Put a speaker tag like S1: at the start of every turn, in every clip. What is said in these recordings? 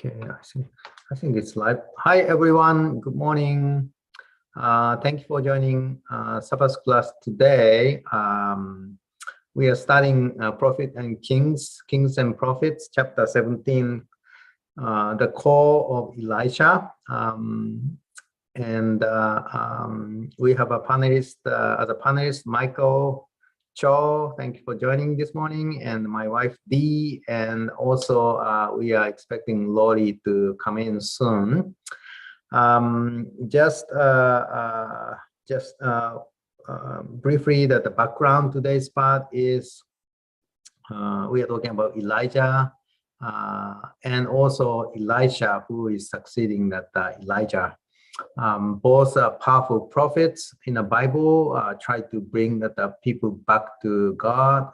S1: Okay, I think it's live. Hi, everyone. Good morning. Thank you for joining Sabbath class today. We are studying Prophet and Kings, Kings and Prophets, chapter 17, the call of Elisha. We have a panelist, as a panelist, Michael Cho. Thank you for joining this morning, and my wife Dee, and also we are expecting Lori to come in soon. Briefly, that the background today's part is we are talking about Elijah and also Elisha, who is succeeding that Elijah. Both powerful prophets in the Bible try to bring the people back to God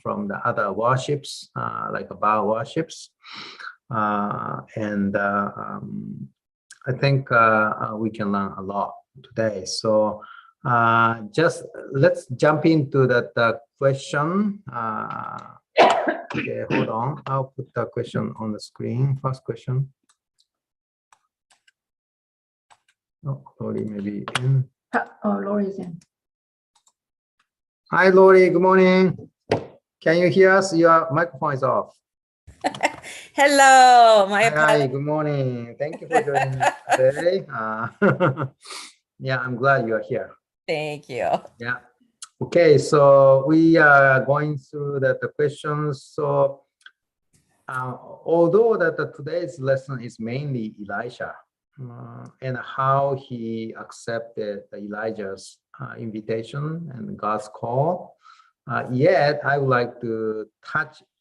S1: from the other worships, like Baal worships. I think we can learn a lot today. So just let's jump into that question. Okay, hold on. I'll put the question on the screen. First question. Oh, Lori may be in.
S2: Oh, Lori's in.
S1: Hi, Lori. Good morning. Can you hear us? Your microphone is off.
S2: Hello.
S1: Hi, good morning. Thank you for joining us today. Yeah, I'm glad you are here.
S2: Thank you.
S1: Yeah. Okay, so we are going through the questions. So although today's lesson is mainly Elisha, and how he accepted Elijah's invitation and God's call. Yet, I would like to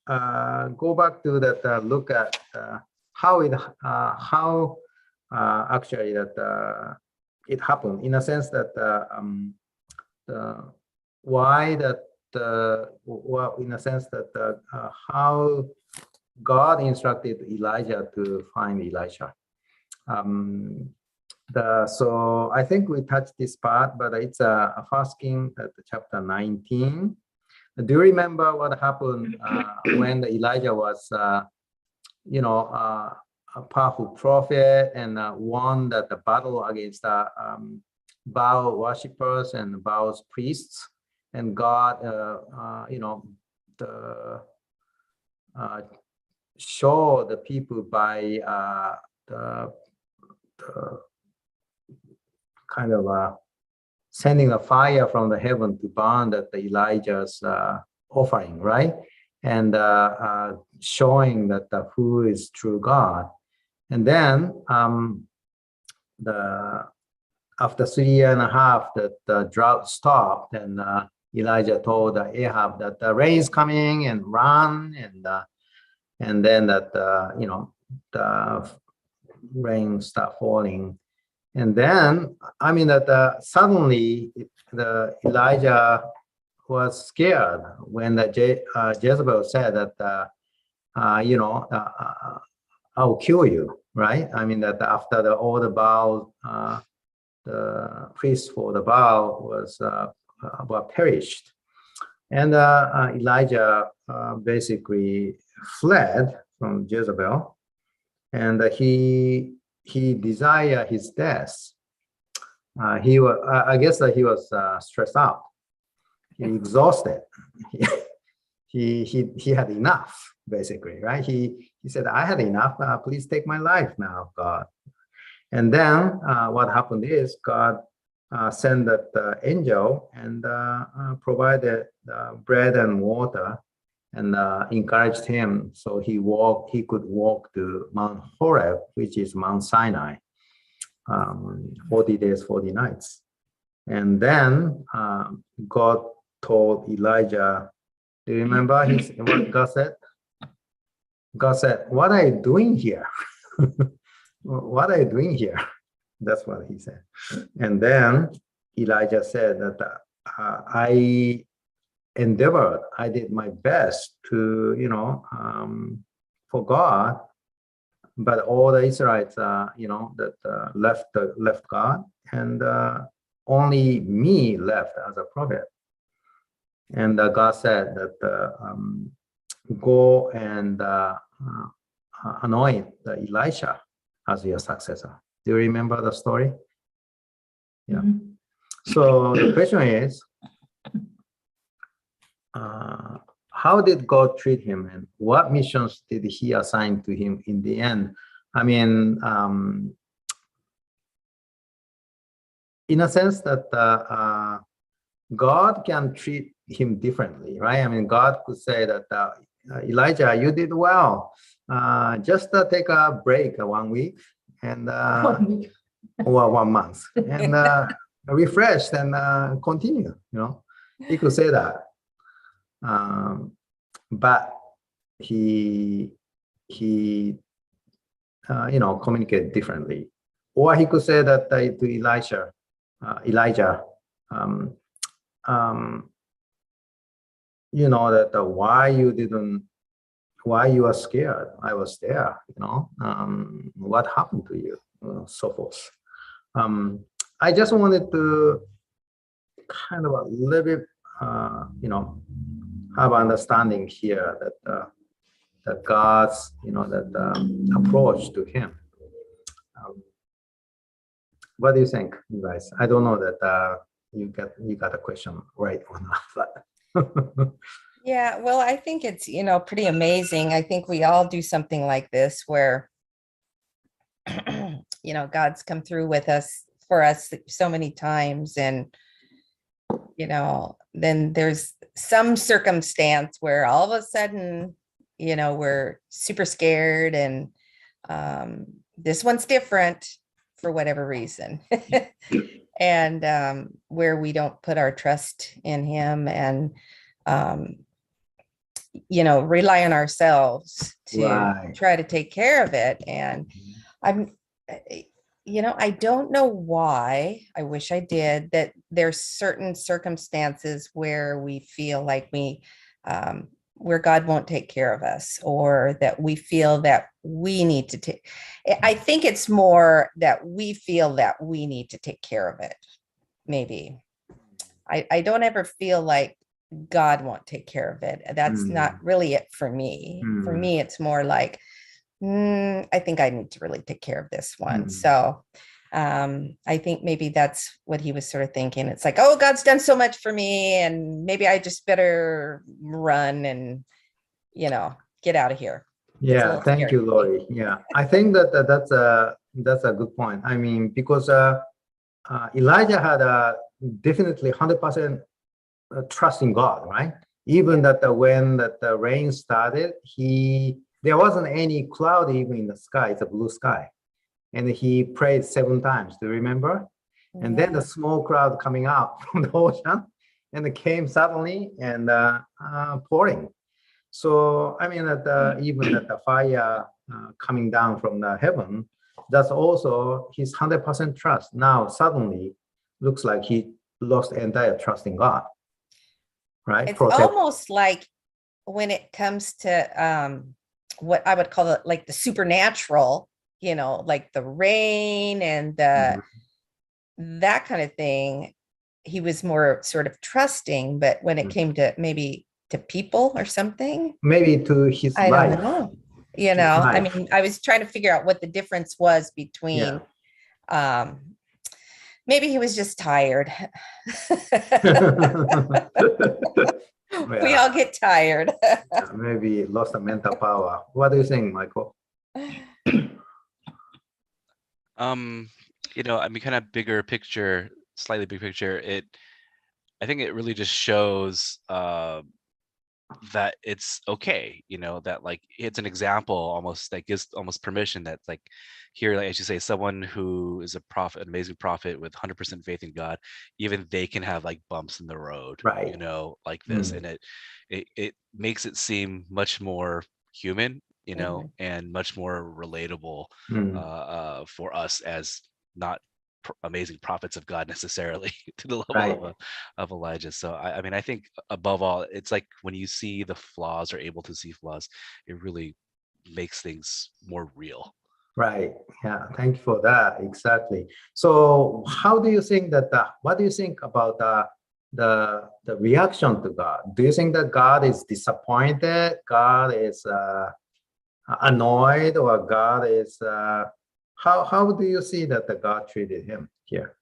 S1: go back to that, look at how actually it happened, in a sense that how God instructed Elijah to find Elisha. So I think we touched this part, but it's a First King chapter 19. Do you remember what happened when Elijah was, a powerful prophet and won the battle against Baal worshippers and Baal's priests, and God, show the people by the kind of sending a fire from the heaven to burn the Elijah's offering, right? And showing that who is true God. And then after 3.5 years, that the drought stopped, and Elijah told Ahab that the rain is coming and run, and then that the rain start falling. And then, I mean, that suddenly Elijah was scared when Jezebel said that, I'll kill you, right? I mean, that after all the Baal, the priests for the Baal were perished. And Elijah basically fled from Jezebel, and he desired his death. I guess that he was stressed out. He exhausted. He had enough, basically, right? He said, I had enough. Please take my life now, God. And then what happened is God sent that angel and provided bread and water, and encouraged him, so he could walk to Mount Horeb, which is Mount Sinai, 40 days, 40 nights. And then God told Elijah, do you remember what God said? God said, what are you doing here? What are you doing here? That's what he said. And then Elijah said that I endeavored, I did my best to, for God, but all the Israelites, left God, and only me left as a prophet. And God said that go and anoint Elisha as your successor. Do you remember the story? Yeah.
S2: Mhm.
S1: So the question is, how did God treat him, and what missions did he assign to him in the end? I mean, in a sense that God can treat him differently, right? I mean, God could say that, Elijah, you did well. Just take a break 1 week and
S2: 1 week.
S1: or 1 month and refresh and continue. You know, he could say that, but he communicated differently, or he could say that to Elijah. That why you are scared? I was there, what happened to you, so forth. I just wanted to kind of a little bit, have understanding here that God's, approach to him. What do you think, you guys? I don't know that you got a question right or not, but
S2: Yeah, well, I think it's, pretty amazing. I think we all do something like this where, God's come through for us so many times. And, then there's some circumstance where all of a sudden, we're super scared, and this one's different for whatever reason. And where we don't put our trust in him, and rely on ourselves to
S1: Right.
S2: try to take care of it. And I don't know why. I wish I did. That there's certain circumstances where we feel like where God won't take care of us, or that we feel that we need to take. I think it's more that we feel that we need to take care of it. Maybe. I don't ever feel like God won't take care of it. That's not really it for me. For me, it's more like, I think I need to really take care of this one. So I think maybe that's what he was sort of thinking. It's like, oh, God's done so much for me, and maybe I just better run and, get out of here.
S1: Yeah, thank you, Lori. Yeah, I think that's a good point. I mean, because Elijah had definitely 100% trust in God, right? Even that when the rain started, there wasn't any cloud even in the sky. It's a blue sky, and he prayed 7 times. Do you remember? And then the small cloud coming out from the ocean, and it came suddenly and pouring. So I mean that even that the fire coming down from the heaven, that's also his 100% trust. Now suddenly looks like he lost entire trust in God. Right?
S2: It's almost like when it comes to what I would call it, like the supernatural, like the rain and that kind of thing, he was more sort of trusting. But when it came to maybe to people or something,
S1: maybe to his
S2: I
S1: life.
S2: don't know. I mean, I was trying to figure out what the difference was between maybe he was just tired. We all get tired.
S1: Maybe lost the mental power. What do you think, Michael?
S3: I mean, kind of bigger picture, slightly big picture. I think it really just shows that it's okay, that like it's an example almost that gives almost permission that like here, like as you say, someone who is a prophet, an amazing prophet with 100% faith in God, even they can have like bumps in the road,
S1: right?
S3: Like this, and it makes it seem much more human, and much more relatable for us as not amazing prophets of God necessarily to the level of Elijah. So I mean, I think above all, it's like when you see the flaws or able to see flaws, it really makes things more real.
S1: Right. Yeah. Thank you for that. Exactly. So how do you think that what do you think about the reaction to God? Do you think that God is disappointed? God is annoyed, or God is, how do you see that the God treated him here?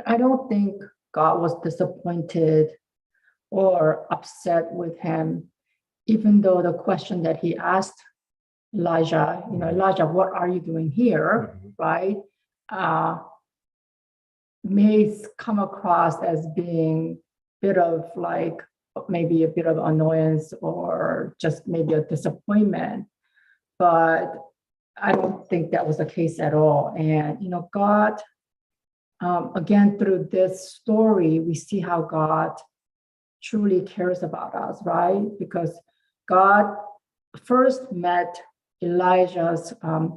S4: I don't think God was disappointed or upset with him, even though the question that he asked Elijah, Elijah, what are you doing here? Right? May come across as being a bit of like, maybe a bit of annoyance or just maybe a disappointment. But I don't think that was the case at all. And, God, again, through this story, we see how God truly cares about us, right? Because God first met Elijah's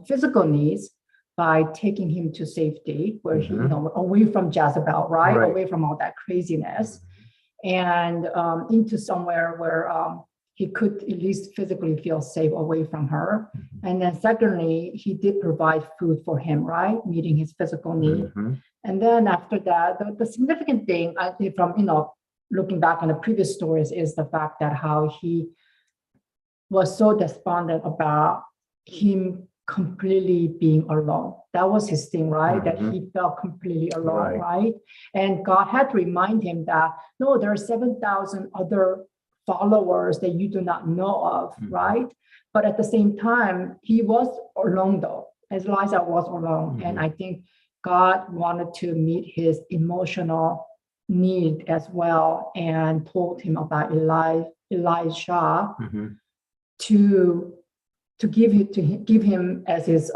S4: physical needs by taking him to safety, where he, away from Jezebel, right? Away from all that craziness, and into somewhere where he could at least physically feel safe away from her. And then secondly, he did provide food for him, right? Meeting his physical need. And then after that, the significant thing, I think from, looking back on the previous stories, is the fact that how he was so despondent about him completely being alone. That was his thing, right? That he felt completely alone, right? And God had to remind him that, no, there are 7,000 other followers that you do not know of, right? But at the same time, he was alone though, as Elijah was alone. And I think God wanted to meet his emotional need as well, and told him about Elisha to give him as his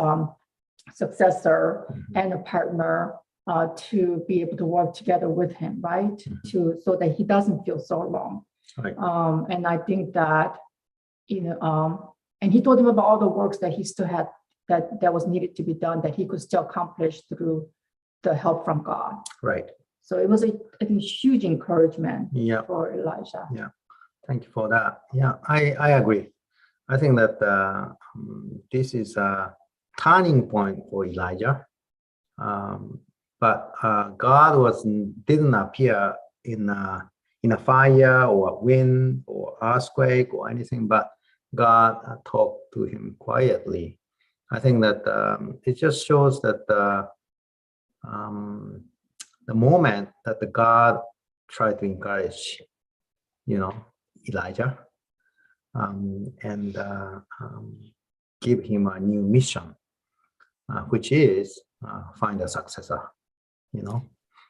S4: successor and a partner, to be able to work together with him, right? So that he doesn't feel so alone. And I think that, and he told him about all the works that he still had, that was needed to be done, that he could still accomplish through the help from God. So it was a huge encouragement for Elijah.
S1: Thank you for that. I agree. I think that this is a turning point for Elijah. But God didn't appear in a fire or wind or earthquake or anything, but God talked to him quietly. I think that it just shows that the moment that the God tried to encourage, Elijah, and give him a new mission, which is find a successor,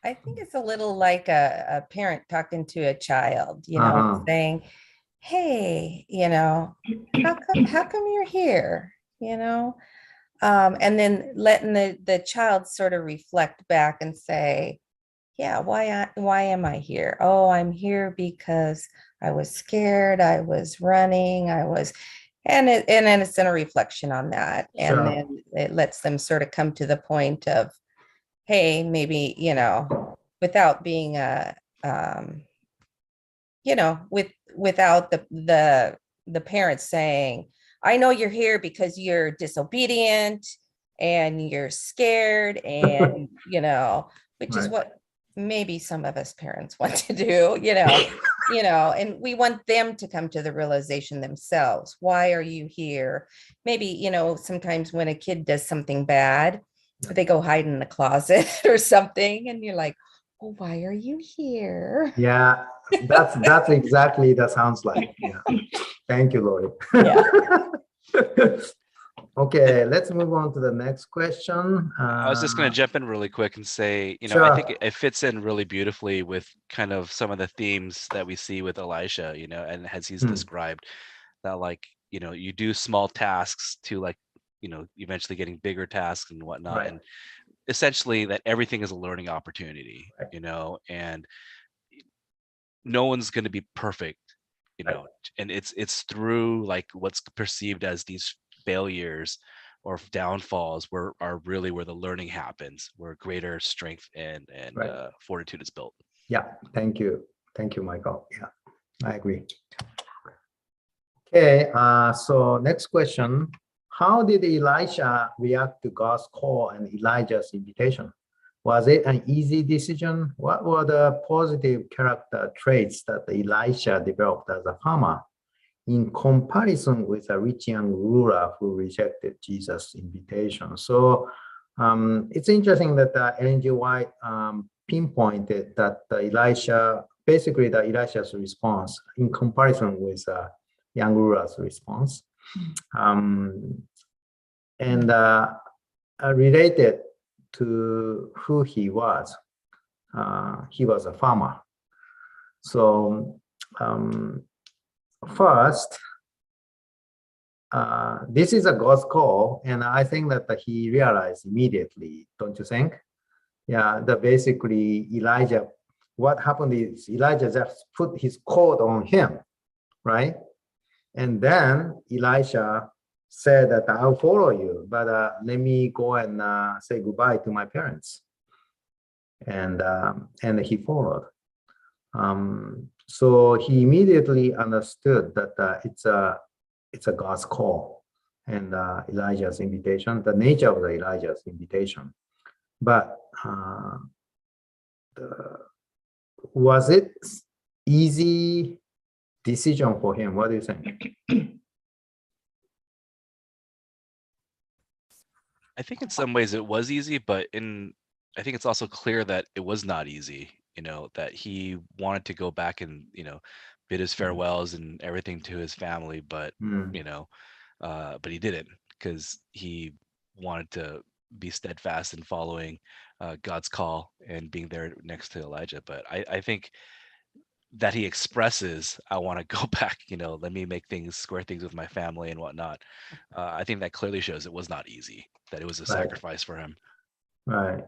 S2: I think it's a little like a parent talking to a child, saying, hey, how come you're here, and then letting the child sort of reflect back and say, yeah, why am I here? Oh, I'm here because I was scared, I was running, and then it's in a reflection on that. And then it lets them sort of come to the point of, hey, maybe, without being without the parents saying, I know you're here because you're disobedient and you're scared and, which is what maybe some of us parents want to do, and we want them to come to the realization themselves. Why are you here? Maybe, sometimes when a kid does something bad, they go hide in the closet or something, and you're like, oh, why are you here?
S1: Yeah, that's exactly that sounds like. Thank you, Lori. Okay, let's move on to the next question.
S3: I was just going to jump in really quick and say, I think it fits in really beautifully with kind of some of the themes that we see with Elisha, and as he's described that, like, you do small tasks to, like, eventually getting bigger tasks and whatnot. And essentially that everything is a learning opportunity, and no one's going to be perfect, and it's through like what's perceived as these failures or downfalls where the learning happens, where greater strength and fortitude is built.
S1: Thank you, Michael. I agree. Okay, so next question: how did Elisha react to God's call and Elijah's invitation? Was it an easy decision? What were the positive character traits that Elisha developed as a farmer in comparison with a rich young ruler who rejected Jesus' invitation. So it's interesting that Ellen G. White pinpointed that basically Elisha's response in comparison with young ruler's response. And related to who he was a farmer. So first, this is a God's call, and I think that he realized immediately, don't you think? Yeah, that basically Elijah, what happened is Elijah just put his coat on him, right? And then Elisha said that I'll follow you, but let me go and say goodbye to my parents. And he followed. So he immediately understood that it's a God's call and Elijah's invitation, the nature of the Elijah's invitation. But was it easy decision for him? What do you think?
S3: I think in some ways it was easy, but I think it's also clear that it was not easy, that he wanted to go back and, bid his farewells and everything to his family, but, but he didn't, because he wanted to be steadfast in following God's call and being there next to Elijah. But I think that he expresses, I want to go back, let me square things with my family and whatnot. I think that clearly shows it was not easy, that it was a sacrifice for him.
S1: Right.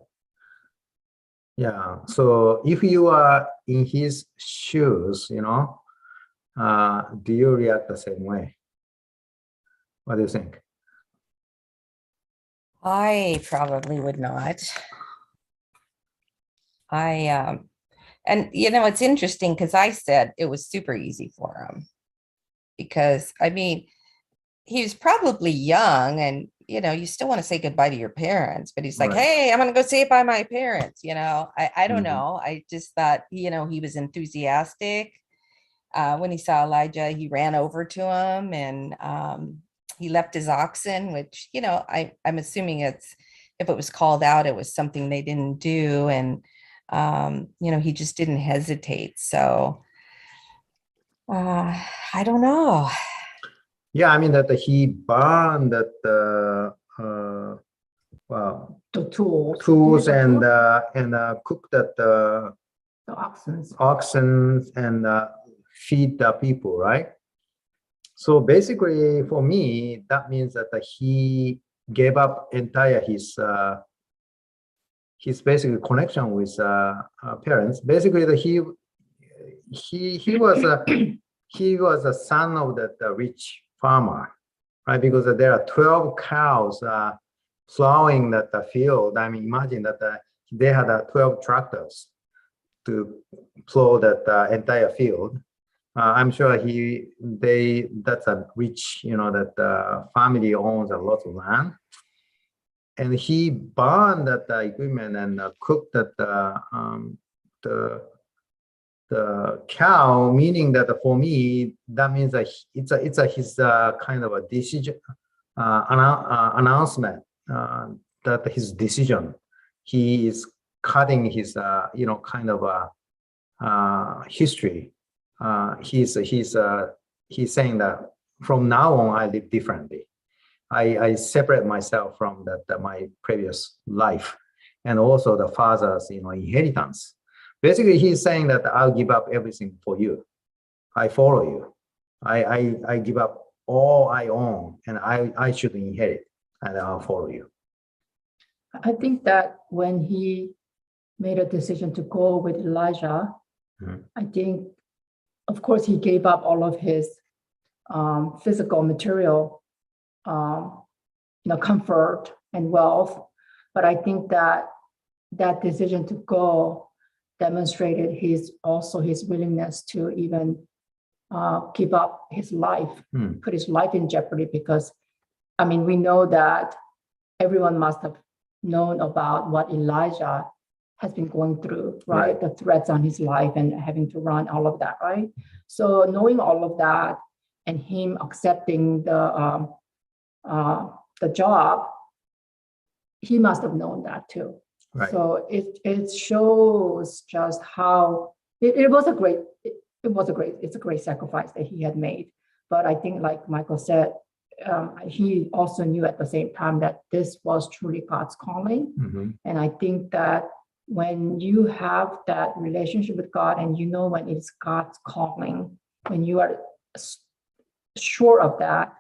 S1: Yeah. So if you are in his shoes, do you react the same way? What do you think?
S2: I probably would not. And it's interesting because I said it was super easy for him because he was probably young and you still want to say goodbye to your parents, but he's like, hey, I'm gonna go say it by my parents. I don't know. I just thought he was enthusiastic. When he saw Elijah, he ran over to him and he left his oxen, which I'm assuming if it was called out, it was something they didn't do, and he just didn't hesitate. So I don't know.
S1: Yeah, that he burned that
S4: the tools
S1: and cooked that
S4: the oxen
S1: and feed the people, right? So basically, for me, that means that he gave up entire his basically connection with parents. Basically, he was a son of that rich farmer, right? Because there are 12 cows plowing that field. Imagine that they had 12 tractors to plow that entire field. I'm sure that's a rich, that family owns a lot of land. And he burned that equipment and cooked that the cow, meaning that for me, that means that it's his kind of a decision, announcement that his decision, he is cutting his, kind of a history. He's saying that from now on, I live differently. I separate myself from my previous life, and also the father's inheritance. Basically, he's saying that I'll give up everything for you. I follow you. I give up all I own, and I should inherit, and I'll follow you.
S4: I think that when he made a decision to go with Elijah, I think, of course, he gave up all of his physical, material, comfort and wealth. But I think that decision to go demonstrated his willingness to even give up his life, put his life in jeopardy, because we know that everyone must have known about what Elijah has been going through, right? The threats on his life and having to run, all of that, right? So knowing all of that, and him accepting the job, he must have known that too.
S1: Right.
S4: So it shows just how it was a great it's a great sacrifice that he had made. But I think, like Michael said, he also knew at the same time that this was truly God's calling.
S1: Mm-hmm.
S4: And I think that when you have that relationship with God and you know when it's God's calling, when you are sure of that,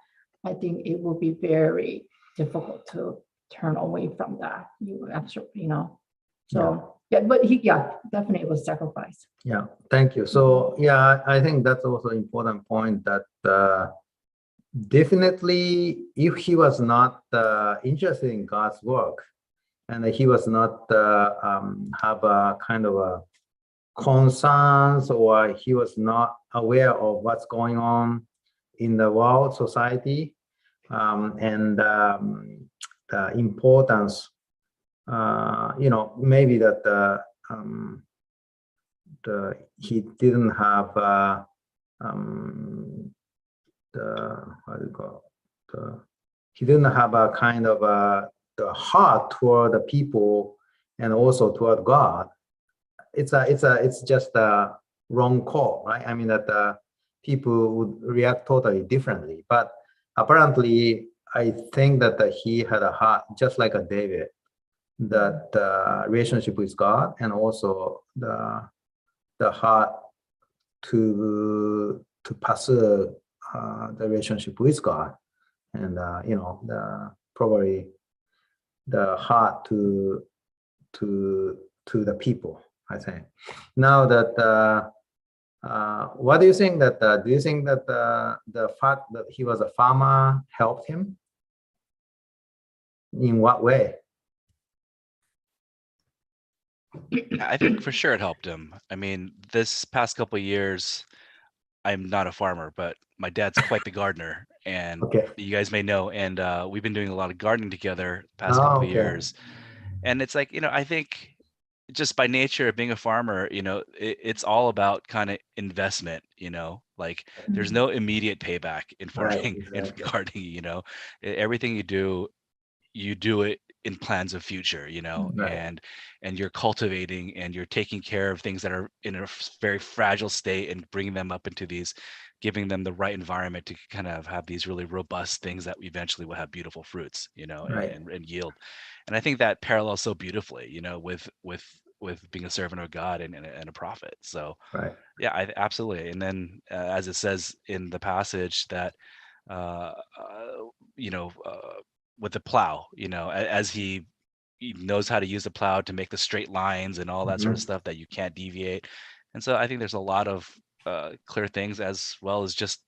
S4: I think it will be very difficult to turn away from that. You absolutely, So but definitely it was sacrifice.
S1: Yeah, thank you. So I think that's also an important point that definitely if he was not interested in God's work and he was not have a kind of a concerns, or he was not aware of what's going on in the world society, and the importance, maybe that he didn't have he didn't have a kind of the heart toward the people and also toward God. It's just a wrong call, right? I mean that people would react totally differently. But apparently, I think that he had a heart just like a David, that relationship with God and also the heart to pursue the relationship with God, and probably the heart to the people. I think. Now that what do you think that do you think that the fact that he was a farmer helped him? In what way?
S3: I think for sure it helped him. I mean, this past couple of years, I'm not a farmer, but my dad's quite the gardener, and
S1: Okay.
S3: you guys may know. And we've been doing a lot of gardening together the past
S1: Oh,
S3: couple of
S1: okay.
S3: years. And it's like, I think just by nature of being a farmer, it's all about kind of investment, like there's no immediate payback in farming, in
S1: exactly.
S3: gardening, everything you do it in plans of future,
S1: Right.
S3: and you're cultivating and you're taking care of things that are in a very fragile state and bringing them up into giving them the right environment to kind of have these really robust things that eventually will have beautiful fruits,
S1: Right.
S3: and yield. And I think that parallels so beautifully, with being a servant of God and a prophet. So
S1: Right.
S3: yeah, absolutely. And then as it says in the passage that, uh, uh, with the plow, as he knows how to use the plow to make the straight lines and all that sort of
S1: Mhm.
S3: stuff that you can't deviate. And so I think there's a lot of clear things, as well as just,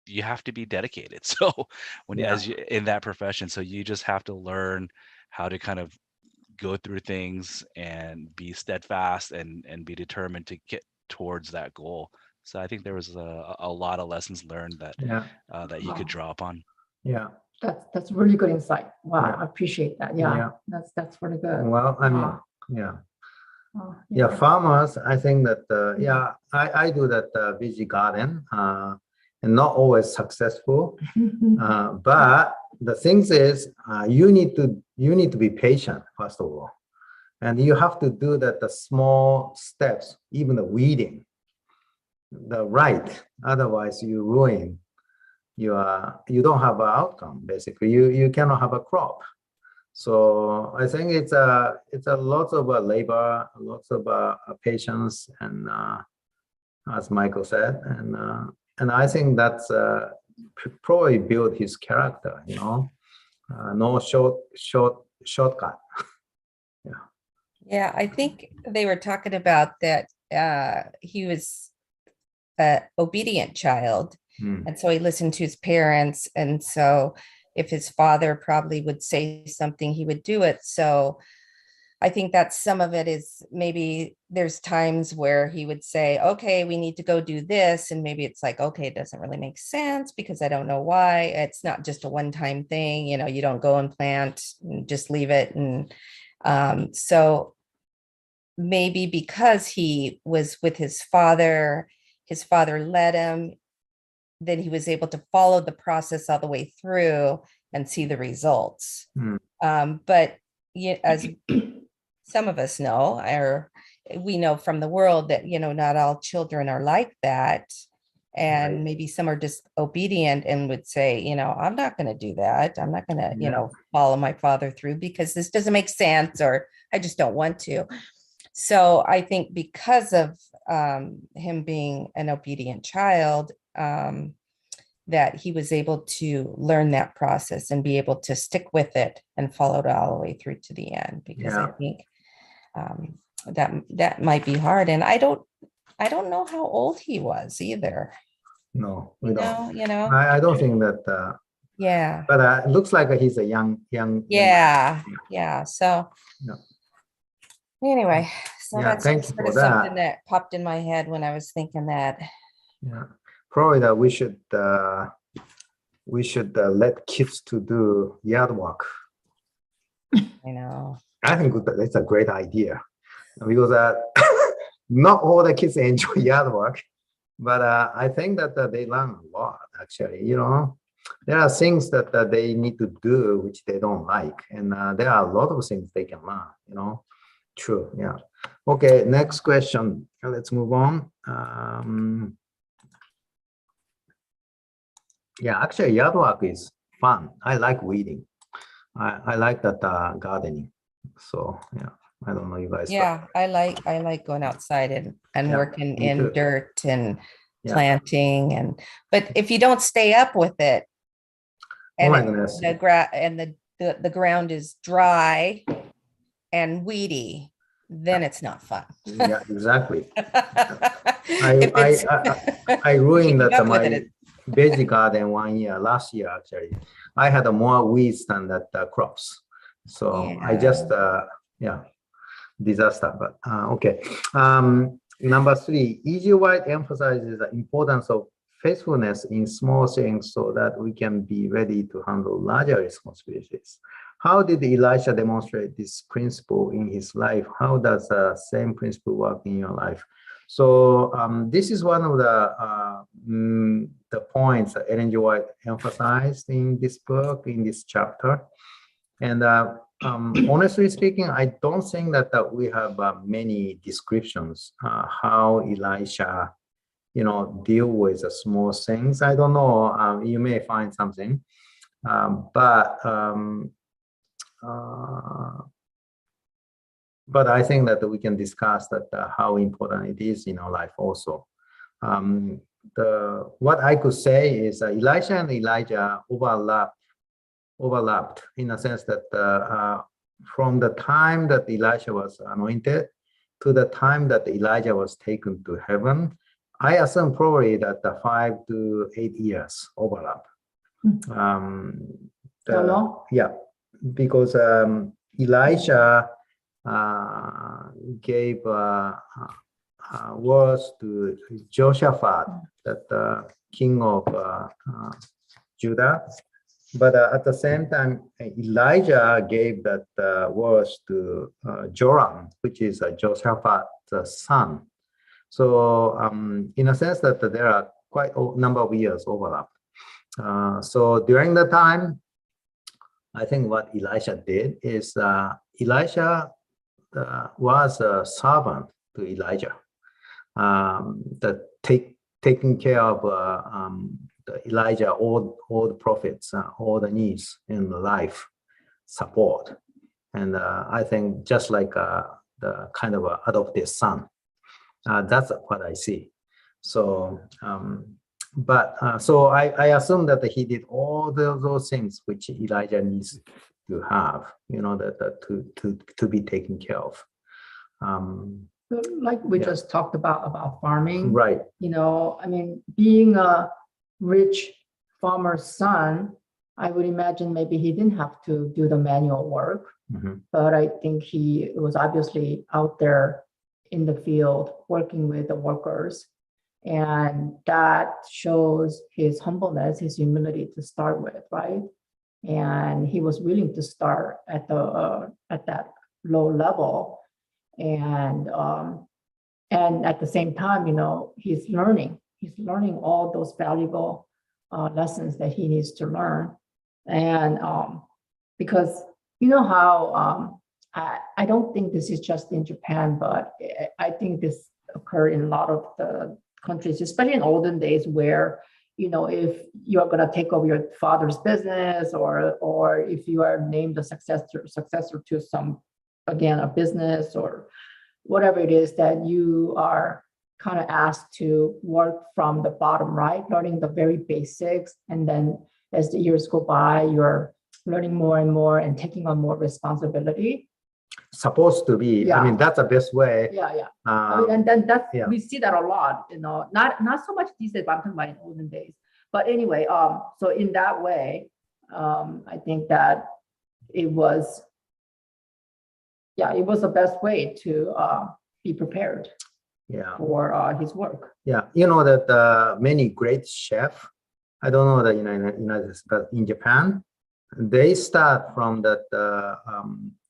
S3: you have to be dedicated. So as you in that profession, so you just have to learn how to kind of go through things and be steadfast and be determined to get towards that goal. So I think there was a lot of lessons learned that that he could draw upon.
S1: Yeah.
S4: That's really good insight. Wow,
S1: Yeah.
S4: I appreciate that.
S1: Yeah.
S4: That's really good.
S1: Well, I mean,
S4: Wow.
S1: farmers, I think that I do that veggie garden, and not always successful. But the thing is, you need to be patient first of all, and you have to do that the small steps, even the weeding, the right. Otherwise, you ruin. You don't have an outcome. Basically, you cannot have a crop. So I think it's a lots of labor, lots of patience, and as Michael said, and I think that's probably built his character. No shortcut.
S2: Yeah, I think they were talking about that he was an obedient child. And so he listened to his parents. And so if his father probably would say something, he would do it. So I think that some of it is maybe there's times where he would say, okay, we need to go do this. And maybe it's like, okay, it doesn't really make sense because I don't know why. It's not just a one-time thing. You don't go and plant and just leave it. And so maybe because he was with his father led him, then he was able to follow the process all the way through and see the results. But yeah, as some of us know, or we know from the world that, not all children are like that. And maybe some are disobedient and would say, I'm not going to do that. I'm not going to, follow my father through because this doesn't make sense, or I just don't want to. So I think because of him being an obedient child, that he was able to learn that process and be able to stick with it and follow it all the way through to the end. Because I think that might be hard. And I don't know how old he was either.
S1: No, we don't.
S2: No,
S1: I don't think that.
S2: Yeah.
S1: But it looks like he's a young.
S2: Yeah. So.
S1: Yeah.
S2: Anyway, so
S1: Yeah,
S2: that's
S1: thank you
S2: sort
S1: for
S2: of something that popped in my head when I was thinking that.
S1: Yeah, probably that we should let kids to do yard work.
S2: I know.
S1: I think that's a great idea because not all the kids enjoy yard work, but I think that they learn a lot actually. There are things that they need to do which they don't like, and there are a lot of things they can learn. True. Yeah. Okay. Next question. Let's move on. Yeah, actually, yard work is fun. I like weeding. I like that gardening. So yeah, I don't know you guys.
S2: Yeah, I like going outside and working in
S1: too.
S2: dirt and planting but if you don't stay up with it, and
S1: oh my goodness.
S2: the ground is dry and weedy, then it's not fun.
S1: Yeah, exactly.
S2: If
S1: I ruined
S2: keeping up with
S1: my
S2: it.
S1: veggie garden 1 year, last year actually. I had more weeds than that crops. So I just, disaster, but okay. Number 3, E.G. White emphasizes the importance of faithfulness in small things so that we can be ready to handle larger responsibilities. How did Elisha demonstrate this principle in his life? How does the same principle work in your life? So this is one of the points that Ellen G. White emphasized in this book, in this chapter. And honestly speaking, I don't think that we have many descriptions how Elisha, deal with the small things. I don't know. You may find something, but I think that we can discuss that how important it is in our life also. What I could say is Elisha and Elijah overlapped in a sense that from the time that Elisha was anointed to the time that Elijah was taken to heaven, I assume probably that the 5 to 8 years overlap. Yeah, because Elisha gave words to Jehoshaphat, that king of Judah. But at the same time, Elijah gave that words to Joram, which is Jehoshaphat's son. So in a sense that there are quite a number of years overlap. So during the time, I think what Elisha did is Elisha was a servant to Elijah, taking care of Elijah, all the prophets, all the needs in life, support. And I think just like the kind of adopted son, that's what I see. So, so I assume that he did all those things which Elijah needs to have, to be taken care of.
S4: Like we just talked about farming,
S1: right?
S4: Being a rich farmer's son, I would imagine maybe he didn't have to do the manual work, but I think he was obviously out there in the field working with the workers, and that shows his humbleness, his humility to start with, right? And he was willing to start at that low level, and at the same time, he's learning he's learning all those valuable lessons that he needs to learn. And because you know how I don't think this is just in Japan, but I think this occurred in a lot of the countries, especially in olden days, where if you're going to take over your father's business, or if you are named a successor to some, again, a business or whatever it is, that you are kind of asked to work from the bottom, right? Learning the very basics. And then as the years go by, you're learning more and more and taking on more responsibility.
S1: Supposed to be.
S4: Yeah.
S1: I mean, that's the best way.
S4: Yeah. I mean, and then
S1: yeah.
S4: we see that a lot, not so much these days, but I'm talking about in olden days. But anyway, so in that way, I think that it was the best way to be prepared for his work.
S1: Yeah, you know that many great chefs, I don't know that in the United States, but in Japan, they start from that.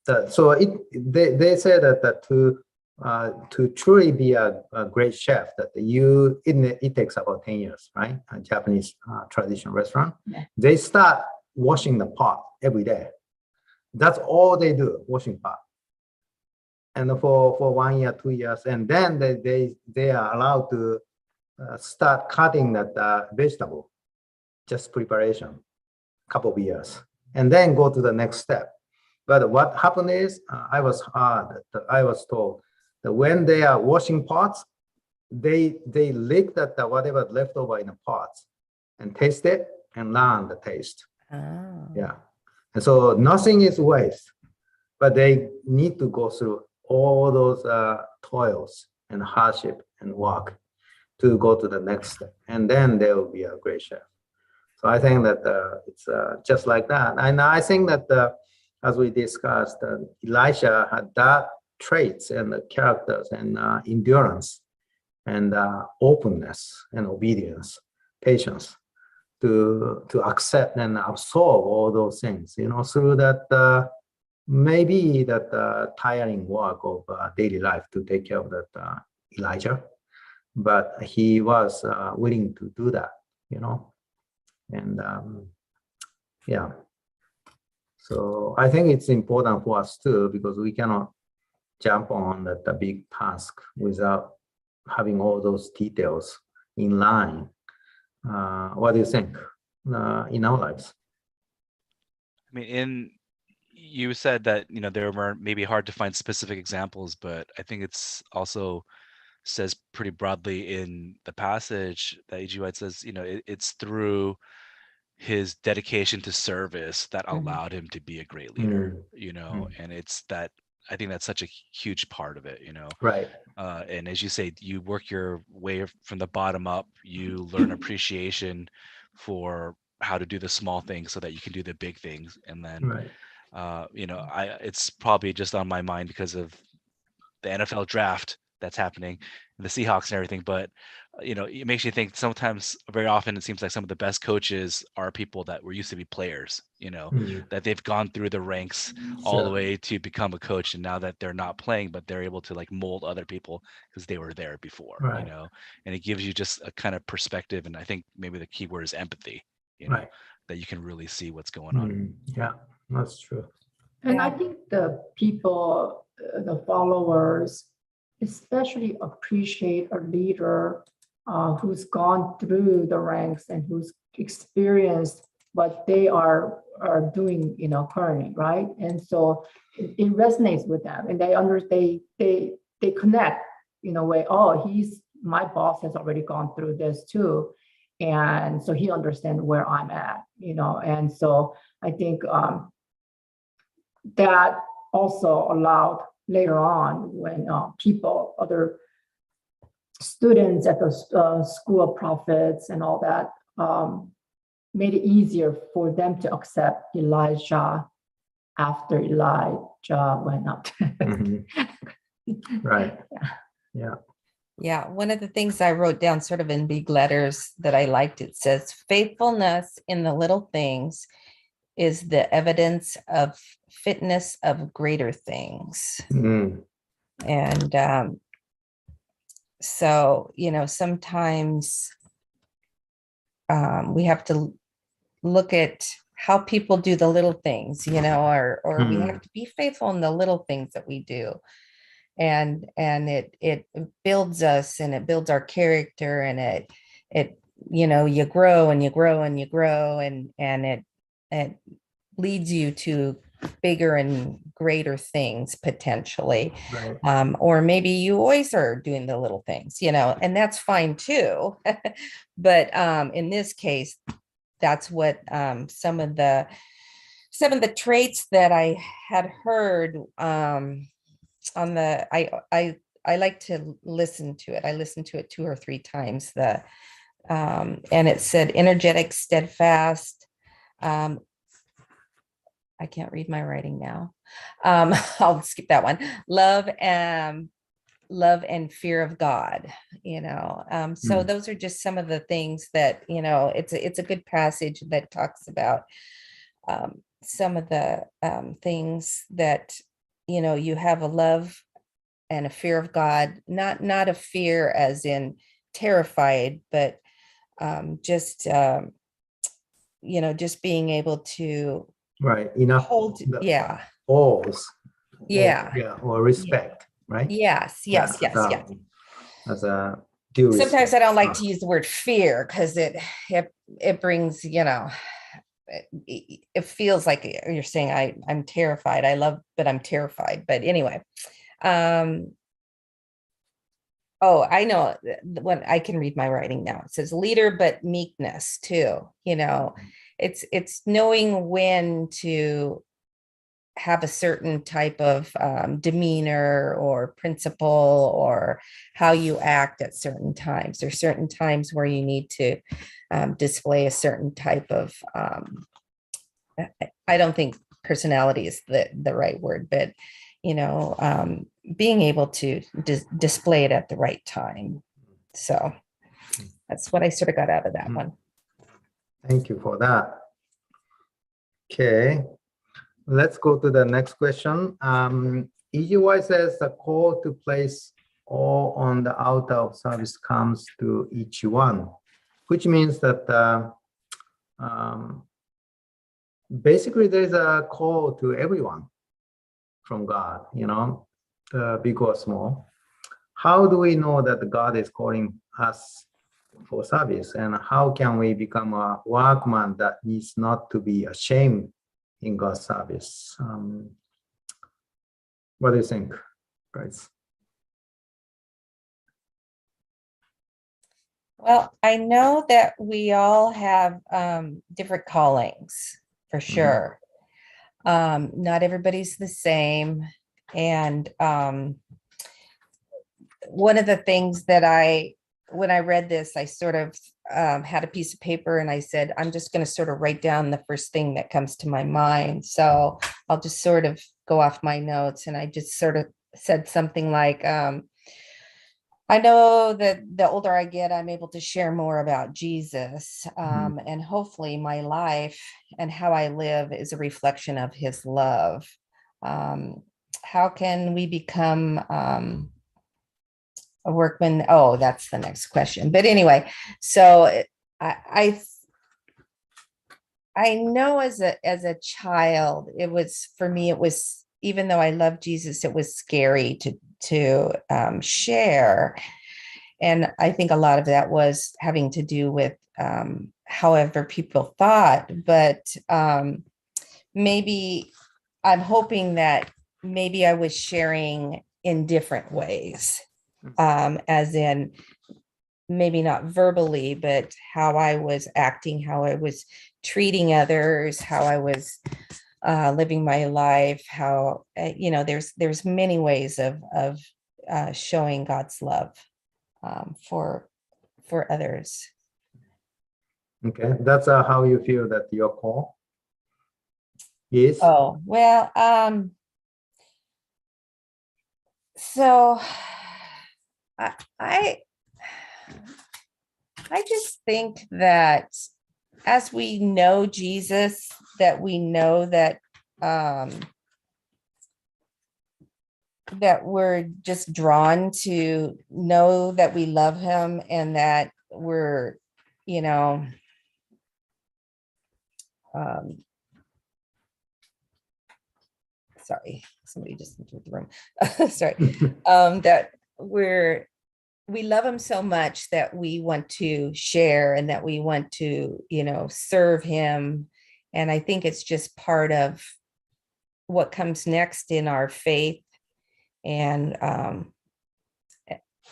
S1: They say that to truly be a great chef, that it takes about 10 years, right? A Japanese traditional restaurant.
S4: Yeah.
S1: They start washing the pot every day. That's all they do, washing pot. And for 1 year, 2 years, and then they are allowed to start cutting that vegetable, just preparation, couple of years, and then go to the next step. But what happened is, I was told that when they are washing pots, they lick that whatever leftover in the pots and taste it and learn the taste.
S2: Oh.
S1: Yeah, and so nothing is waste, but they need to go through all those toils and hardship and work to go to the next step, and then they will be a great chef. So I think that it's just like that, and I think that as we discussed, Elijah had that traits and the characters and endurance and openness and obedience, patience to accept and absorb all those things, through that maybe that tiring work of daily life to take care of that Elijah, but he was willing to do that, and yeah. So I think it's important for us too, because we cannot jump on that big task without having all those details in line. What do you think in our lives?
S3: I mean, you said that there were maybe hard to find specific examples, but I think it's also says pretty broadly in the passage that E.G. White says, it's through his dedication to service that allowed him to be a great leader, and it's that, I think that's such a huge part of it,
S1: Right.
S3: And as you say, you work your way from the bottom up, you learn appreciation for how to do the small things so that you can do the big things. And then,
S1: right.
S3: It's probably just on my mind because of the NFL draft that's happening, the Seahawks and everything, but it makes you think sometimes, very often, it seems like some of the best coaches are people that were used to be players, that they've gone through the ranks all the way to become a coach, and now that they're not playing, but they're able to like mold other people because they were there before,
S1: right.
S3: And it gives you just a kind of perspective, and I think maybe the key word is empathy,
S1: right.
S3: that you can really see what's going on.
S1: Yeah, that's true.
S4: And I think the people, the followers, especially appreciate a leader who's gone through the ranks and who's experienced what they are doing, currently, right? And so it resonates with them, and they connect in a way. Oh, my boss has already gone through this too, and so he understands where I'm at, And so I think that also allowed later on when other students at the School of Prophets and all that, made it easier for them to accept Elijah after Elijah went up.
S1: Right. Yeah.
S2: Yeah, one of the things I wrote down sort of in big letters that I liked, it says, faithfulness in the little things is the evidence of fitness of greater things. And so, sometimes we have to look at how people do the little things, or we have to be faithful in the little things that we do. And it builds us, and it builds our character, and it you grow and you grow and you grow, and it leads you to bigger and greater things potentially.
S1: Right.
S2: Or maybe you always are doing the little things, and that's fine too. But in this case, that's what some of the traits that I had heard on the I like to listen to it. I listened to it 2 or 3 times. And it said energetic, steadfast. I can't read my writing now. I'll skip that one. Love and fear of God. So those are just some of the things that it's a good passage that talks about some of the things that you have a love and a fear of God, not a fear as in terrified, but just just being able to
S1: Right. Enough.
S2: hold, yeah,
S1: Alls.
S2: yeah,
S1: Or respect, right?
S2: yes, yes,
S1: Yeah,
S2: yes, yes.
S1: As a due
S2: Sometimes I
S1: respect.
S2: don't like to use the word fear because it brings, it feels like you're saying I'm terrified. I love, but I'm terrified. But anyway, oh, I know when I can read my writing now. It says leader, but meekness too. It's knowing when to have a certain type of demeanor or principle, or how you act at certain times. There's certain times where you need to display a certain type of, I don't think personality is the right word, but being able to display it at the right time. So that's what I sort of got out of that one.
S1: Thank you for that. Okay, let's go to the next question. EGY says the call to place all on the altar of service comes to each one, which means that basically there's a call to everyone from God, big or small. How do we know that God is calling us for service, and how can we become a workman that needs not to be ashamed in God's service? What do you think, guys?
S2: Well, I know that we all have different callings for sure. Not everybody's the same. And one of the things that when I read this, I sort of had a piece of paper and I said, I'm just going to sort of write down the first thing that comes to my mind. So I'll just sort of go off my notes. And I just sort of said something like, I know that the older I get, I'm able to share more about Jesus. And hopefully my life and how I live is a reflection of his love. How can we become a workman? Oh, that's the next question. But anyway, so I know as a child, it was, for me, it was, even though I love Jesus, it was scary to share. And I think a lot of that was having to do with however people thought. But maybe I'm hoping that maybe I was sharing in different ways, as in maybe not verbally, but how I was acting, how I was treating others, how I was living my life, how, there's many ways of showing God's love for others.
S1: Okay, that's how you feel that your call is?
S2: Oh, well, so I just think that as we know Jesus, that we know that that we're just drawn to know that we love him, and that we're, sorry, somebody just entered the room. Sorry, that we love him so much that we want to share and that we want to, serve him. And I think it's just part of what comes next in our faith. And,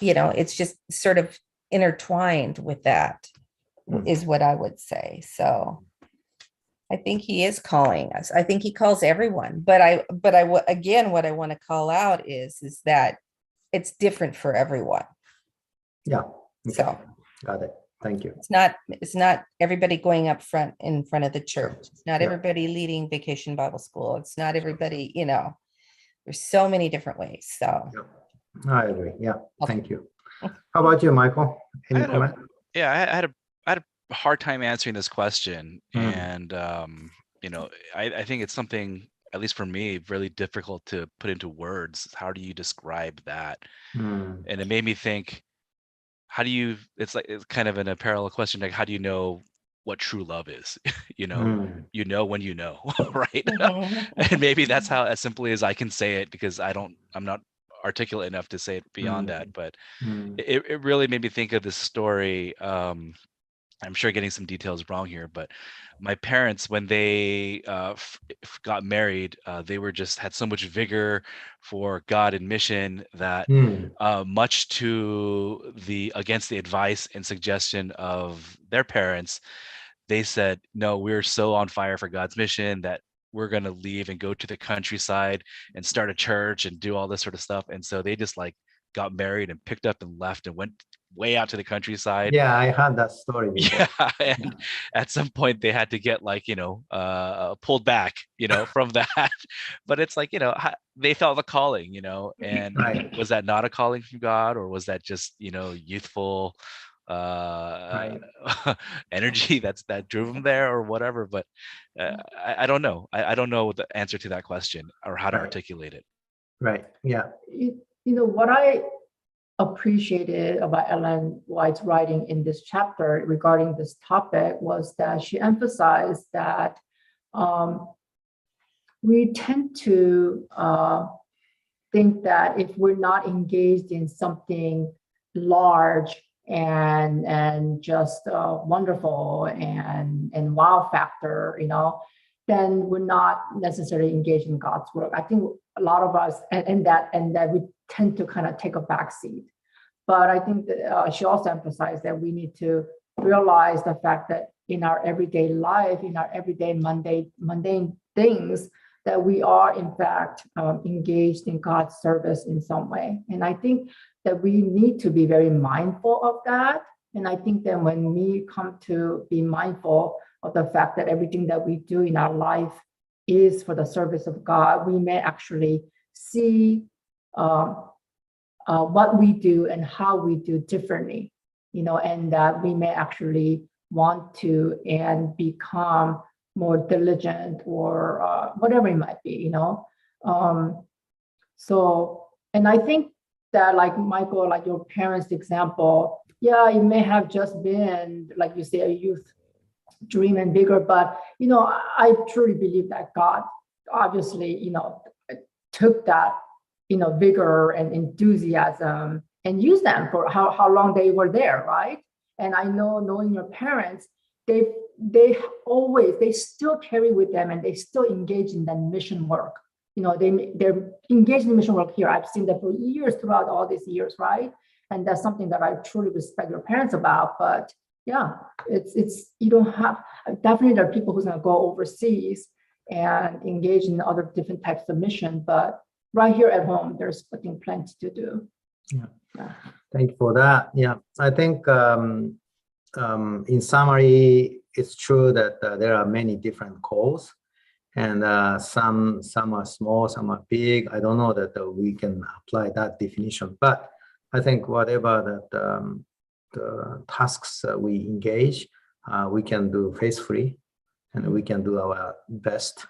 S2: it's just sort of intertwined with that is what I would say. So I think he is calling us. I think he calls everyone, but again, what I want to call out is that it's different for everyone.
S1: Yeah. Okay.
S2: So
S1: Got it. Thank you.
S2: It's not everybody going up front in front of the church. It's not
S1: Yeah.
S2: everybody leading Vacation Bible School. It's not everybody, there's so many different ways. So
S1: I agree. Yeah.
S2: Okay.
S1: Thank you. How about you, Michael? Any
S3: I had a-
S1: comment?
S3: Yeah, I had a hard time answering this question,
S1: Mm.
S3: and I think it's something, at least for me, really difficult to put into words. How do you describe that?
S1: Mm.
S3: And it made me think, it's kind of a parallel question, like how do you know what true love is?
S1: Mm.
S3: You know when you know, right?
S2: Mhm.
S3: And maybe that's how, as simply as I can say it, because I'm not articulate enough to say it beyond that, but
S1: Mm.
S3: it really made me think of this story. I'm sure getting some details wrong here, but my parents, when they got married, they had so much vigor for God and mission that
S1: Mm.
S3: much against the advice and suggestion of their parents, they said, no, we're so on fire for God's mission that we're going to leave and go to the countryside and start a church and do all this sort of stuff. And so they just got married and picked up and left and went way out to the countryside.
S1: Yeah, I heard that story before.
S3: Yeah, and at some point they had to get pulled back, from that. But it's they felt the calling, and
S1: Right.
S3: was that not a calling from God, or was that just youthful
S1: Right.
S3: energy that drove them there, or whatever? But I don't know. I don't know the answer to that question or how to
S1: Right.
S3: articulate it.
S1: Right. Yeah.
S4: What I appreciated about Ellen White's writing in this chapter regarding this topic was that she emphasized that we tend to think that if we're not engaged in something large and just wonderful and wow factor, then we're not necessarily engaged in God's work. I think a lot of us, and that we tend to kind of take a backseat. But I think that she also emphasized that we need to realize the fact that in our everyday life, in our everyday mundane things, that we are in fact engaged in God's service in some way. And I think that we need to be very mindful of that. And I think that when we come to be mindful of the fact that everything that we do in our life is for the service of God, we may actually see what we do and how we do differently, and that we may actually want to and become more diligent or whatever it might be, So, and I think that like Michael, like your parents' example, yeah, it may have just been, like you say, a youth dream and bigger, but, I truly believe that God obviously, took that, vigor and enthusiasm and used them for how long they were there, right? And I know, knowing your parents, they still carry with them and they still engage in that mission work. They're engaged in mission work here. I've seen that for years, throughout all these years, right? And that's something that I truly respect your parents about. But yeah, it's you don't have, definitely there are people who's gonna go overseas and engage in other different types of mission, but right here at home, there's I think plenty to do.
S1: Yeah. Thank you for that. Yeah, I think in summary, it's true that there are many different calls, and some are small, some are big. I don't know that we can apply that definition, but I think whatever that the tasks we engage, we can do faithfully, and we can do our best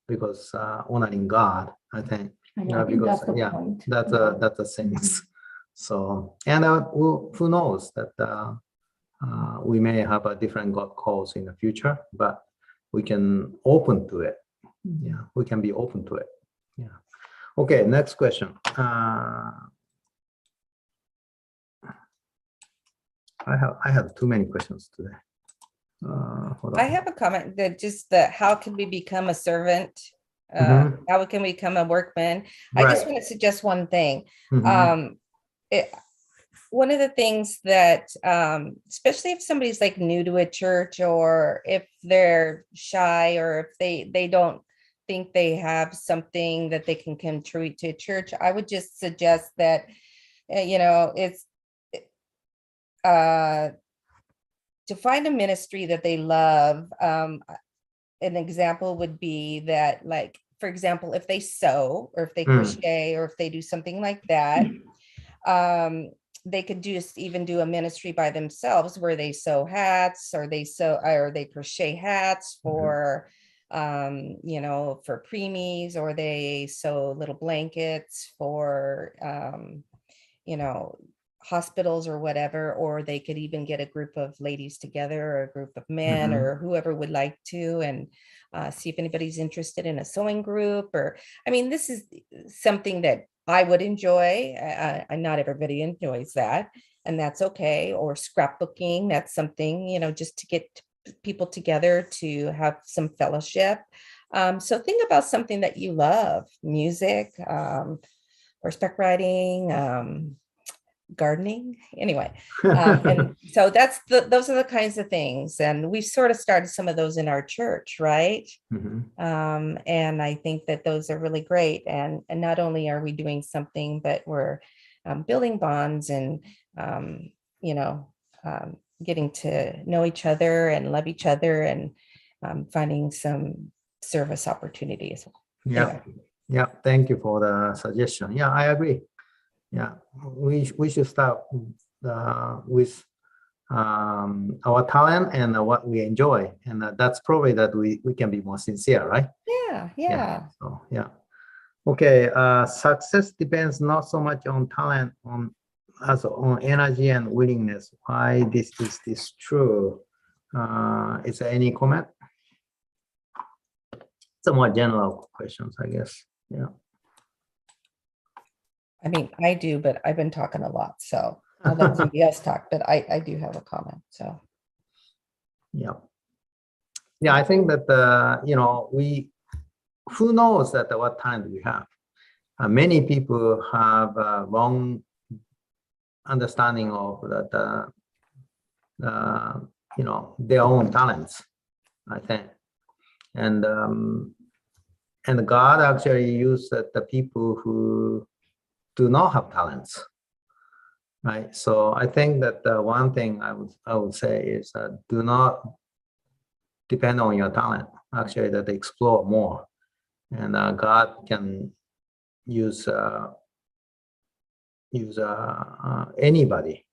S1: because honoring God, I think.
S4: And I think
S1: because
S4: that's the point.
S1: that's a sense. So, and who knows that we may have a different God calls in the future, but we can open to it. Yeah, we can be open to it. Yeah. Okay, next question. I have too many questions today. Hold on.
S2: I have a comment that just the how can we become a servant?
S1: Mhm.
S2: How can we become a workman? I just
S1: Right.
S2: want to suggest one thing.
S1: Mhm.
S2: One of the things that, especially if somebody's like new to a church, or if they're shy, or if they don't think they have something that they can contribute to a church, I would just suggest that, it's to find a ministry that they love. An example would be that, like, for example, if they sew, or if they crochet, or if they do something like that, they could just even do a ministry by themselves where they sew hats, or they crochet hats for for preemies, or they sew little blankets for hospitals or whatever, or they could even get a group of ladies together, or a group of men, or whoever would like to, and see if anybody's interested in a sewing group. Or, I mean, this is something that I would enjoy. Not everybody enjoys that, and that's okay. Or scrapbooking, that's something, just to get people together to have some fellowship. So think about something that you love: music, horseback riding, gardening, anyway. And so those are the kinds of things, and we've sort of started some of those in our church, right? And I think that those are really great, and not only are we doing something, but we're building bonds, and getting to know each other and love each other, and finding some service opportunities.
S1: Yeah.
S2: Anyway.
S1: Yeah. Thank you for the suggestion. Yeah, I agree. Yeah, we should start with our talent and what we enjoy, and that's probably that we can be more sincere, right?
S2: Yeah.
S1: So yeah. Okay. Success depends not so much on talent, as on energy and willingness. Why is this true? Is there any comment? Some more general questions, I guess. Yeah.
S2: I mean, I do, but I've been talking a lot, so I'll let somebody else talk, but I do have a comment, so.
S1: Yeah. Yeah, I think that, who knows at what time do we have? Many people have a wrong understanding of their own talents, I think. And God actually used the people who do not have talents, right? So I think that one thing I would say is do not depend on your talent. Actually, that explore more, and God can use anybody.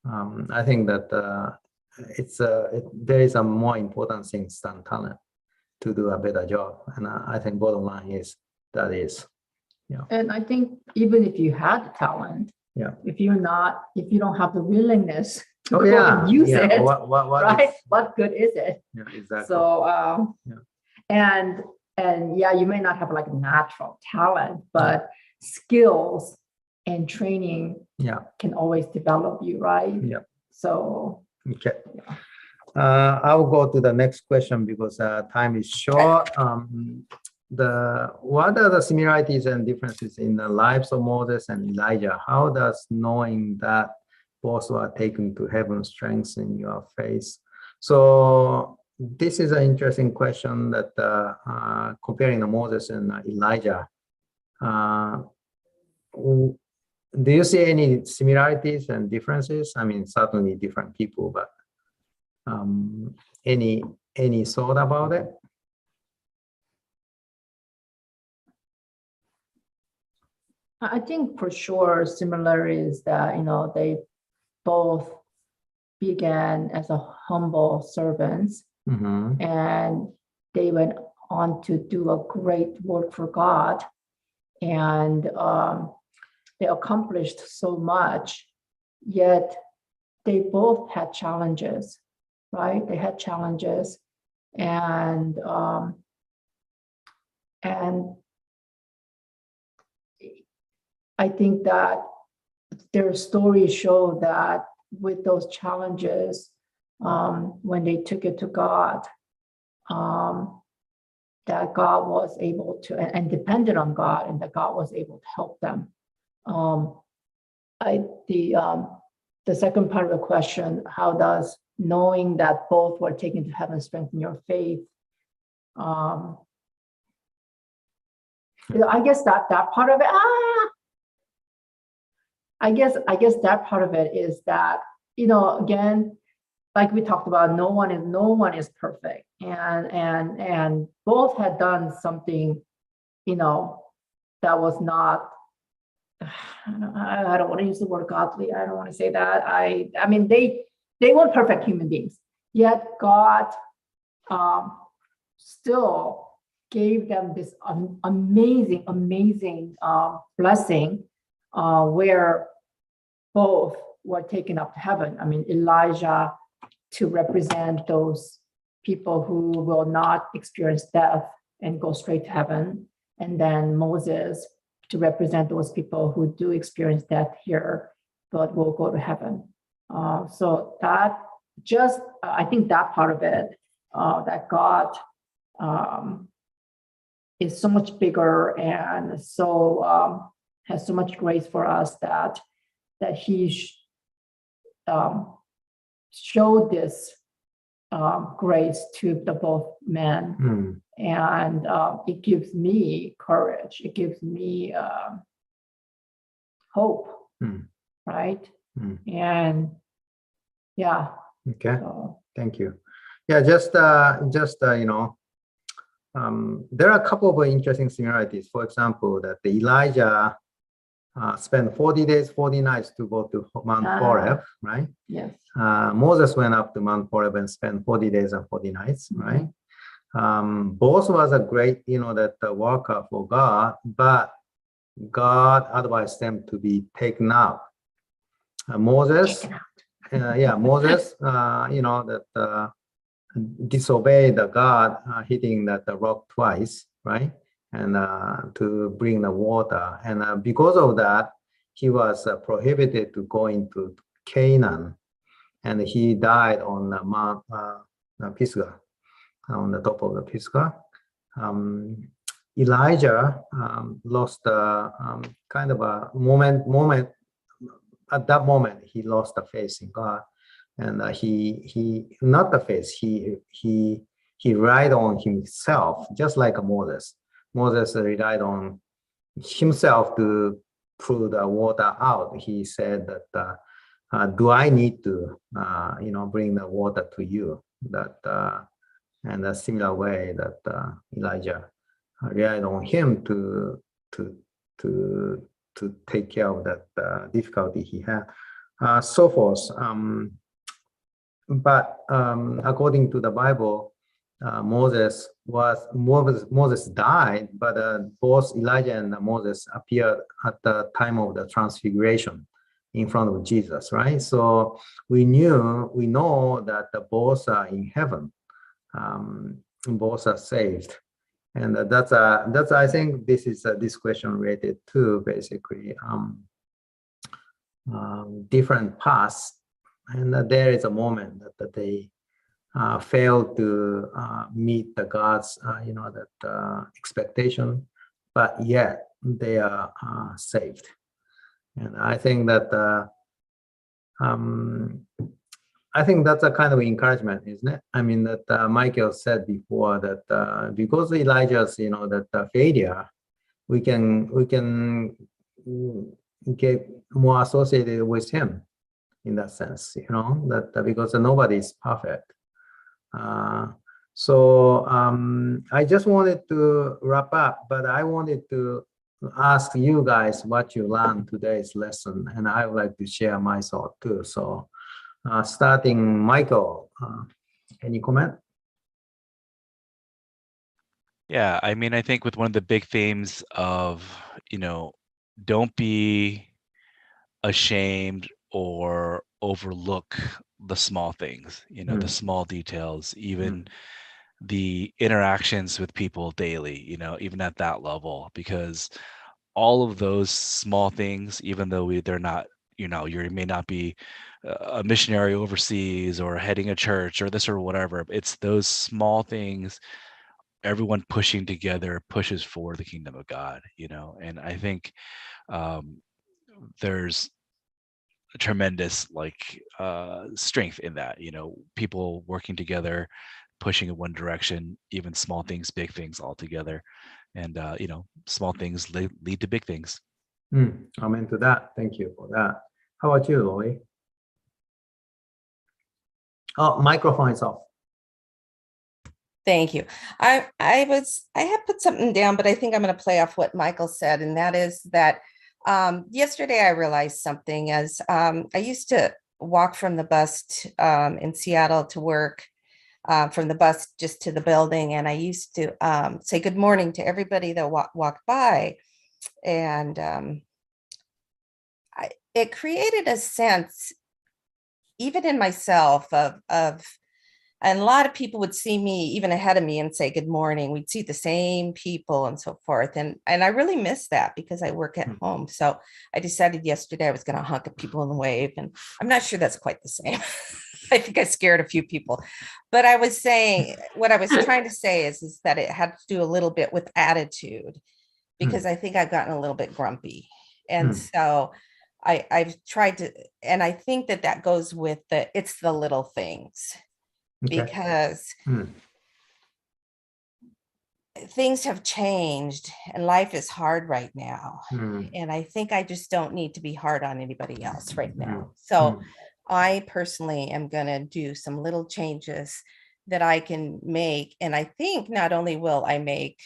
S1: I think that there is a more important thing than talent to do a better job, and I think bottom line is that is. Yeah.
S4: And I think even if you had the talent,
S1: Yeah.
S4: if you don't have the willingness to
S1: Oh
S4: go
S1: yeah.
S4: and use
S1: Yeah.
S4: it,
S1: What
S4: right?
S1: is-
S4: What good is it?
S1: Yeah, exactly.
S4: So,
S1: Yeah.
S4: and yeah, you may not have like natural talent, but skills and training
S1: Yeah.
S4: can always develop you, right?
S1: Yeah.
S4: So,
S1: Okay. I will go to the next question because time is short. What are the similarities and differences in the lives of Moses and Elijah? How does knowing that both were taken to heaven strengthen your faith? So this is an interesting question that comparing the Moses and Elijah. Do you see any similarities and differences? I mean, certainly different people, but any thought about it?
S4: I think for sure similar is that, they both began as a humble servants, and they went on to do a great work for God, and they accomplished so much, yet they both had challenges, right? They had challenges, and I think that their stories show that with those challenges, when they took it to God, that God was able to, and depended on God, and that God was able to help them. The second part of the question, how does knowing that both were taken to heaven strengthen your faith? I guess that part of it, I guess that part of it is that, again, like we talked about, no one is perfect, and both had done something, that was not. I don't want to use the word godly. I don't want to say that. I mean, they weren't perfect human beings, yet God still gave them this amazing blessing, where both were taken up to heaven. I mean, Elijah to represent those people who will not experience death and go straight to heaven, and then Moses to represent those people who do experience death here, but will go to heaven. So that I think that part of it, that God is so much bigger and so has so much grace for us that He showed this grace to the both men. And it gives me courage. It gives me hope, right? And yeah.
S1: Okay. Thank you. Yeah, just there are a couple of interesting similarities. For example, that the Elijah spent 40 days, 40 nights to go to Mount Horeb, right?
S4: Yes.
S1: Moses went up to Mount Horeb and spent 40 days and 40 nights, right? Both was a great, worker for God, but God advised them to be taken out. Moses, disobeyed the God, hitting the rock twice, right? And to bring the water. And because of that, he was prohibited to go into Canaan. And he died on Mount Pisgah, on the top of the Pisgah. Elijah lost kind of a moment. At that moment, he lost the faith in God. And he not the faith, he relied on himself, just like Moses. Moses relied on himself to pull the water out. He said that, do I need to, bring the water to you? That and a similar way that Elijah relied on him to take care of that difficulty he had, so forth. But according to the Bible, Moses died, but both Elijah and Moses appeared at the time of the transfiguration in front of Jesus, right? So we know that both are in heaven, both are saved, and that's I think this question related to basically different paths. And there is a moment that they fail to meet the God's, expectation, but yet they are saved. And I think that that's a kind of encouragement, isn't it? I mean, that Michael said before that because Elijah's, failure, we can get more associated with him. In that sense, that because nobody is perfect. So I just wanted to wrap up, but I wanted to ask you guys what you learned today's lesson, and I would like to share my thought too. So starting Michael, any comment?
S3: Yeah, I mean, I think with one of the big themes of, don't be ashamed or overlook the small things, the small details, even the interactions with people daily, even at that level, because all of those small things, even though they're not, you may not be a missionary overseas or heading a church or this or whatever. It's those small things, everyone pushing together pushes for the kingdom of God, and I think there's a tremendous strength in that, people working together, pushing in one direction, even small things, big things all together. And small things lead to big things.
S1: Amen to that. Thank you for that. How about you, Lori? Oh, microphone is off.
S2: Thank you. I had put something down, but I think I'm going to play off what Michael said, and that is that yesterday I realized something. As I used to walk from the bus in Seattle to work, from the bus just to the building, and I used to say good morning to everybody that walked by, and it created a sense, even in myself, of and a lot of people would see me even ahead of me and say good morning. We'd see the same people and so forth. And I really miss that because I work at home. So I decided yesterday I was going to honk at people and wave. And I'm not sure that's quite the same. I think I scared a few people. But I was saying, what I was trying to say is that it had to do a little bit with attitude, because I think I've gotten a little bit grumpy. And so I've tried to, and I think that goes with it's the little things. Okay. Because things have changed and life is hard right now. And I think I just don't need to be hard on anybody else right now. So I personally am going to do some little changes that I can make. And I think not only will I make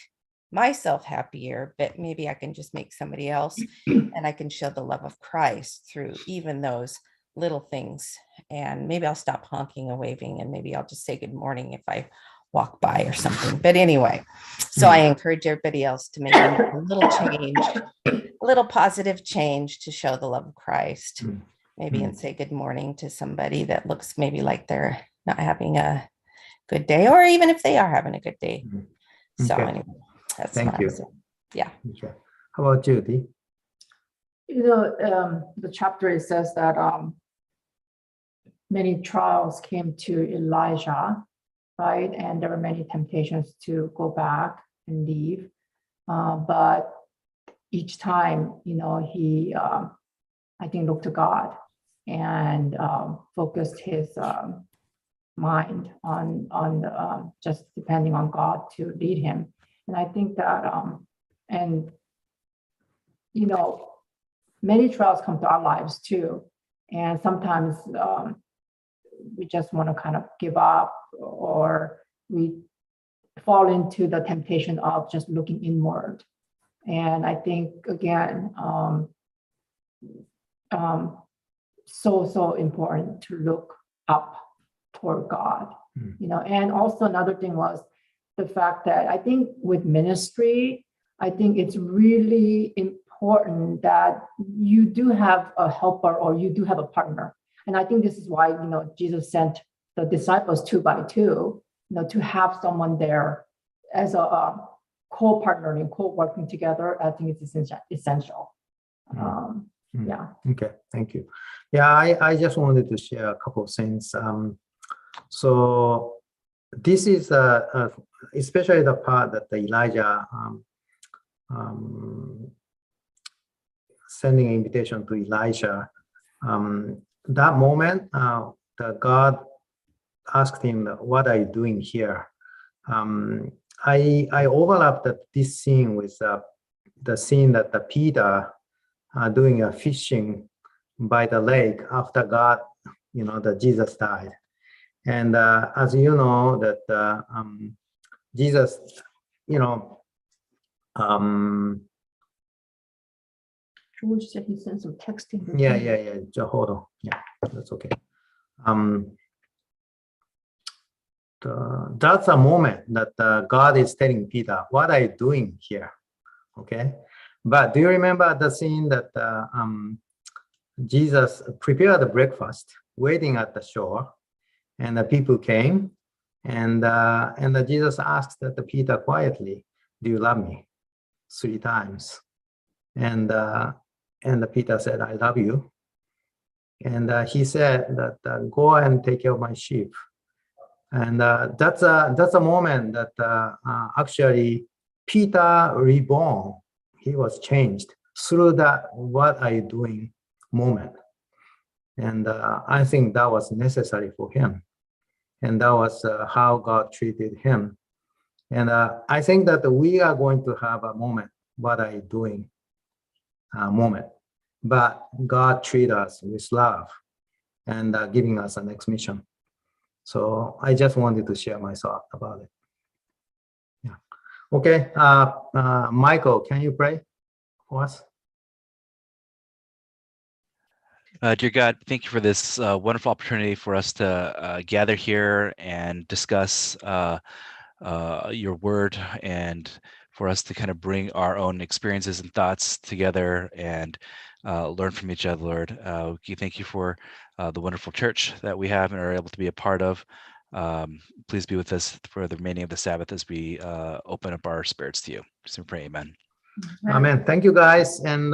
S2: myself happier, but maybe I can just make somebody else, and I can show the love of Christ through even those little things. And maybe I'll stop honking and waving, and maybe I'll just say good morning if I walk by or something. But anyway, so I encourage everybody else to maybe make a little change, a little positive change to show the love of Christ, maybe, and say good morning to somebody that looks maybe like they're not having a good day, or even if they are having a good day. So anyway, that's
S1: Thank you.
S2: Yeah.
S1: Okay. How about you, Dee?
S4: The chapter, it says that many trials came to Elijah, right? And there were many temptations to go back and leave. But each time, he, I think, looked to God and focused his mind on just depending on God to lead him. And I think that, many trials come to our lives too. And sometimes we just want to kind of give up, or we fall into the temptation of just looking inward. And I think, again, so important to look up toward God, and also another thing was the fact that I think with ministry, I think it's really important that you do have a helper, or you do have a partner. And I think this is why, Jesus sent the disciples 2 by 2, to have someone there as a co-partnering, co-working together. I think it's essential. Yeah.
S1: Okay, thank you. Yeah, I just wanted to share a couple of things. So this is especially the part that Elijah sending an invitation to Elisha. That moment, the God asked him, "What are you doing here?" I overlapped this scene with the scene that the Peter doing a fishing by the lake after God, that Jesus died. And as you know, that Jesus,
S4: George said he sent some texting.
S1: Yeah. Just hold on. Yeah, that's okay. That's a moment that God is telling Peter, "What are you doing here?" Okay. But do you remember the scene that Jesus prepared the breakfast, waiting at the shore, and the people came, and Jesus asked the Peter quietly, "Do you love me?" 3 times, and the Peter said, "I love you." And he said that go and take care of my sheep. And that's a moment that actually Peter reborn. He was changed through that "what are you doing" moment. And I think that was necessary for him. And that was how God treated him. And I think that we are going to have a moment, "what are you doing" moment. But God treats us with love and giving us a next mission. So I just wanted to share my thought about it. Yeah. Okay. Michael, can you pray for us?
S3: Dear God, thank you for this wonderful opportunity for us to gather here and discuss your word, and for us to kind of bring our own experiences and thoughts together and learn from each other, Lord. We thank you for the wonderful church that we have and are able to be a part of. Please be with us for the remaining of the Sabbath as we open up our spirits to you. Just pray, amen.
S1: Amen. Thank you, guys. And